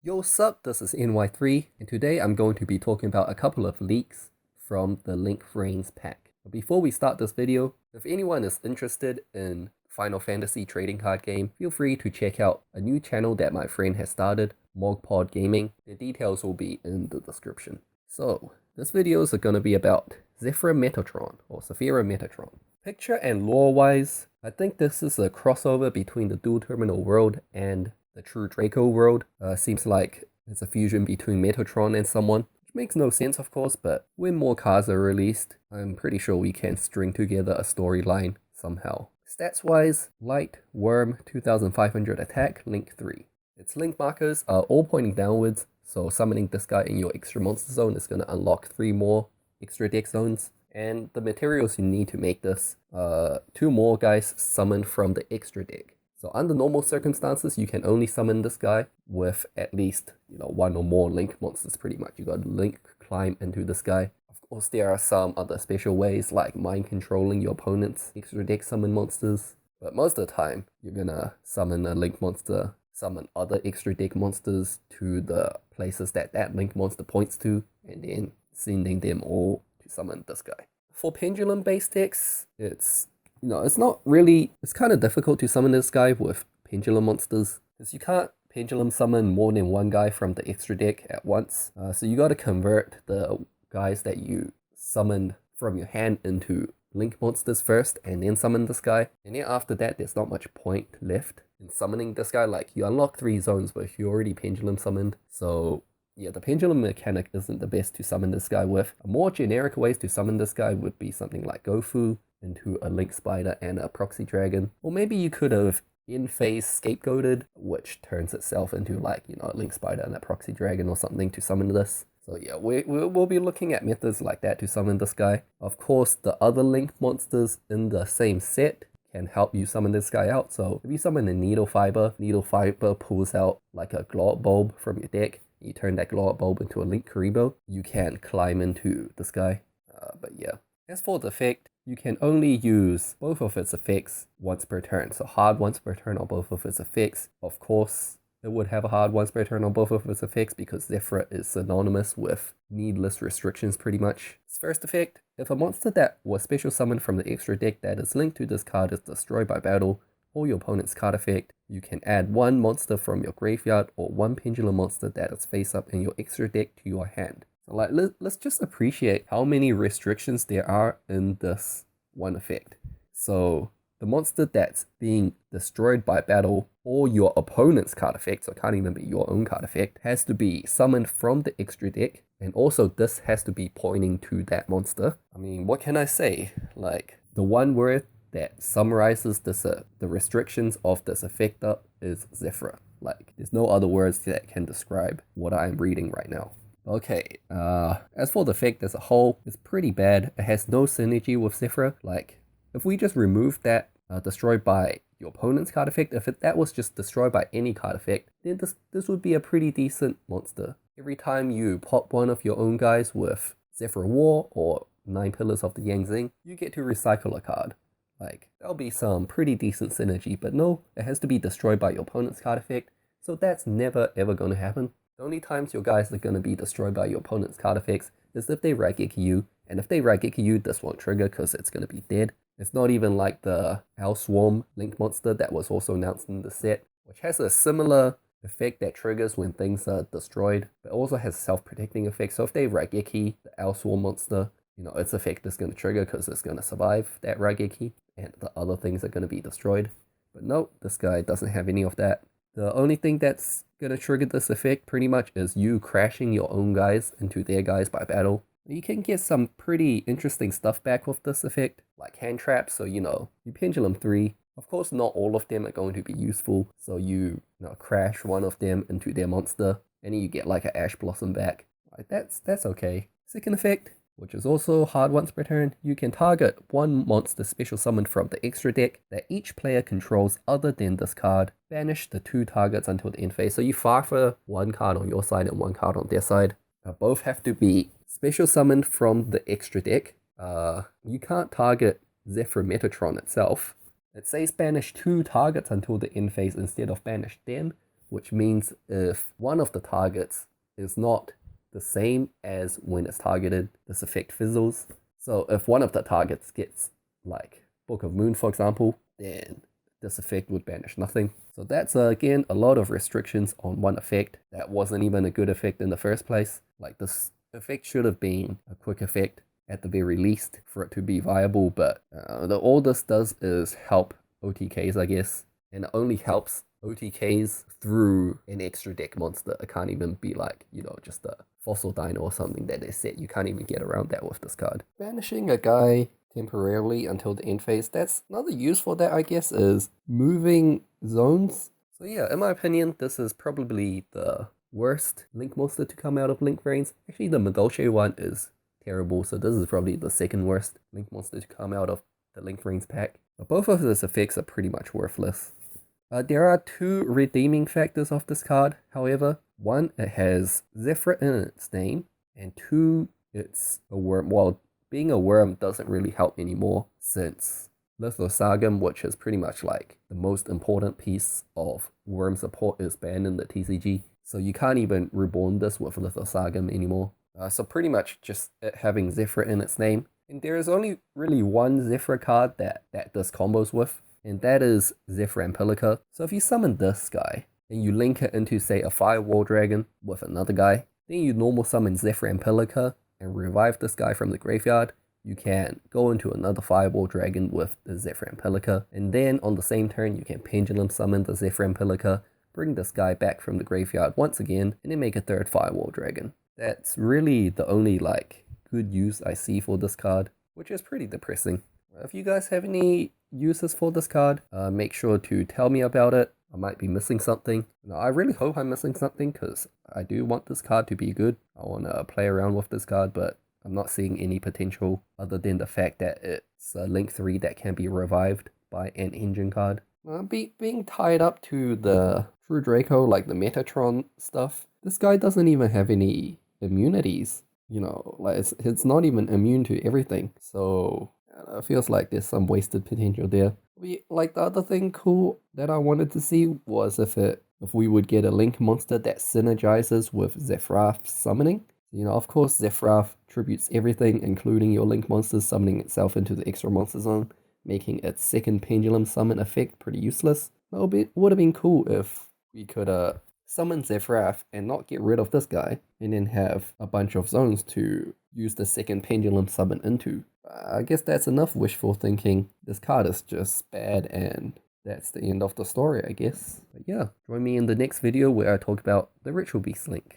Yo sup, this is NY3, and today I'm going to be talking about a couple of leaks from the Link Frames pack. But before we start this video, if anyone is interested in Final Fantasy trading card game, feel free to check out a new channel that my friend has started, MogPod Gaming. The details will be in the description. So, this video is going to be about Zefra Metatron, or Zefra Metatron. Picture and lore-wise, I think this is a crossover between the Dual Terminal world and the True Draco world. Seems like it's a fusion between Metatron and someone, which makes no sense of course, but when more cards are released, I'm pretty sure we can string together a storyline somehow. Stats-wise, Light, Worm, 2500 attack, Link 3. Its link markers are all pointing downwards, so summoning this guy in your extra monster zone is going to unlock 3 more extra deck zones. And the materials you need to make this, 2 more guys summoned from the extra deck. So under normal circumstances, you can only summon this guy with at least, 1 or more link monsters pretty much. You got link climb into this guy. Of course, there are some other special ways like mind controlling your opponent's extra deck summon monsters. But most of the time, you're gonna summon a link monster, summon other extra deck monsters to the places that link monster points to, and then sending them all to summon this guy. For pendulum based decks, it's not really, it's kind of difficult to summon this guy with pendulum monsters, because you can't pendulum summon more than one guy from the extra deck at once. So you got to convert the guys that you summoned from your hand into link monsters first, and then summon this guy. And then after that, there's not much point left in summoning this guy. Like, you unlock 3 zones, but you already pendulum summoned. So yeah, the pendulum mechanic isn't the best to summon this guy with. A more generic ways to summon this guy would be something like Gofu into a Link Spider and a Proxy Dragon. Or maybe you could have in-phase scapegoated, which turns itself into like, a Link Spider and a Proxy Dragon or something to summon this. So yeah, we'll be looking at methods like that to summon this guy. Of course, the other Link monsters in the same set can help you summon this guy out. So if you summon a Needle Fiber pulls out like a Glow Bulb from your deck. You turn that Glow Bulb into a Link Karibo, you can climb into this guy. But yeah. As for the effect, you can only use both of its effects once per turn. So hard once per turn on both of its effects. Of course, it would have a hard once per turn on both of its effects because Zefra is synonymous with needless restrictions pretty much. Its first effect, if a monster that was special summoned from the extra deck that is linked to this card is destroyed by battle, or your opponent's card effect, you can add 1 monster from your graveyard or 1 pendulum monster that is face up in your extra deck to your hand. So let's just appreciate how many restrictions there are in this one effect. So the monster that's being destroyed by battle or your opponent's card effect, so it can't even be your own card effect, has to be summoned from the extra deck, and also this has to be pointing to that monster. I mean, what can I say? Like, the one word that summarizes this, the restrictions of this effect up is Zefra. Like, there's no other words that can describe what I'm reading right now. Okay, as for the effect as a whole, it's pretty bad. It has no synergy with Zefra. Like, if we just remove that destroyed by your opponent's card effect, if that was just destroyed by any card effect, then this would be a pretty decent monster. Every time you pop one of your own guys with Zefra War or 9 Pillars of the Yangzing, you get to recycle a card. Like, there'll be some pretty decent synergy, but no, it has to be destroyed by your opponent's card effect, so that's never ever going to happen. The only times your guys are going to be destroyed by your opponent's card effects is if they Raigeki you, and if they Raigeki you, this won't trigger because it's going to be dead. It's not even like the Owl Swarm Link monster that was also announced in the set, which has a similar effect that triggers when things are destroyed, but also has self-protecting effect. So if they Raigeki the Owl Swarm monster, its effect is going to trigger because it's going to survive that Raigeki, and the other things are going to be destroyed. But nope, this guy doesn't have any of that. The only thing that's going to trigger this effect pretty much is you crashing your own guys into their guys by battle. You can get some pretty interesting stuff back with this effect, like hand traps, so you pendulum 3. Of course, not all of them are going to be useful, so you crash one of them into their monster, and then you get like an Ash Blossom back. Like, that's okay. Second effect, which is also hard once per turn, you can target 1 monster special summoned from the extra deck that each player controls other than this card. Banish the 2 targets until the end phase. So you farther 1 card on your side and 1 card on their side. Both have to be special summoned from the extra deck. You can't target Zefra Metatron itself. It says banish 2 targets until the end phase instead of banish them, which means if one of the targets is not the same as when it's targeted, this effect fizzles. So if one of the targets gets like Book of Moon, for example, then this effect would banish nothing. So that's again a lot of restrictions on one effect that wasn't even a good effect in the first place. Like this effect should have been a quick effect at the very least for it to be viable, but all this does is help OTKs, I guess, and it only helps OTKs through an extra deck monster. It can't even be like, you know, just a fossil dino or something that they set. You can't even get around that with this card. Banishing a guy temporarily until the end phase, that's another use for that, I guess, is moving zones. So yeah, in my opinion, this is probably the worst Link monster to come out of Link Vrains. Actually, the Magolche one is terrible, so this is probably the second worst Link monster to come out of the Link Vrains pack. But both of these effects are pretty much worthless. There are two redeeming factors of this card, however. One, it has Zefra in its name, and two, it's a worm. Well, being a worm doesn't really help anymore since Lithosargum, which is pretty much like the most important piece of worm support, is banned in the TCG. So you can't even reborn this with Lithosargum anymore. So pretty much just it having Zefra in its name. And there is only really one Zefra card that does combos with, and that is Zefra Empilica. So if you summon this guy, and you link it into, say, a Firewall Dragon with another guy, then you normal summon Zefra Empilica and revive this guy from the graveyard, you can go into another Fireball Dragon with the Zefra Empilica, and then on the same turn you can Pendulum summon the Zefra Empilica, bring this guy back from the graveyard once again, and then make a third Firewall Dragon. That's really the only like good use I see for this card, which is pretty depressing. If you guys have any uses for this card, make sure to tell me about it. I might be missing something. Now, I really hope I'm missing something because I do want this card to be good. I want to play around with this card, but I'm not seeing any potential other than the fact that it's a Link 3 that can be revived by an engine card. Being tied up to the True Draco, like the Metatron stuff, this guy doesn't even have any immunities. You know, like it's not even immune to everything. So it feels like there's some wasted potential there. Like the other thing cool that I wanted to see was if we would get a Link monster that synergizes with Zefra's summoning. You know, of course, Zefra tributes everything, including your Link monsters summoning itself into the extra monster zone, making its second pendulum summon effect pretty useless. It would have been cool if we could summon Zefra and not get rid of this guy, and then have a bunch of zones to use the second pendulum summon into. I guess that's enough wishful thinking. This card is just bad, and that's the end of the story, I guess. But yeah, join me in the next video where I talk about the Ritual Beast Link.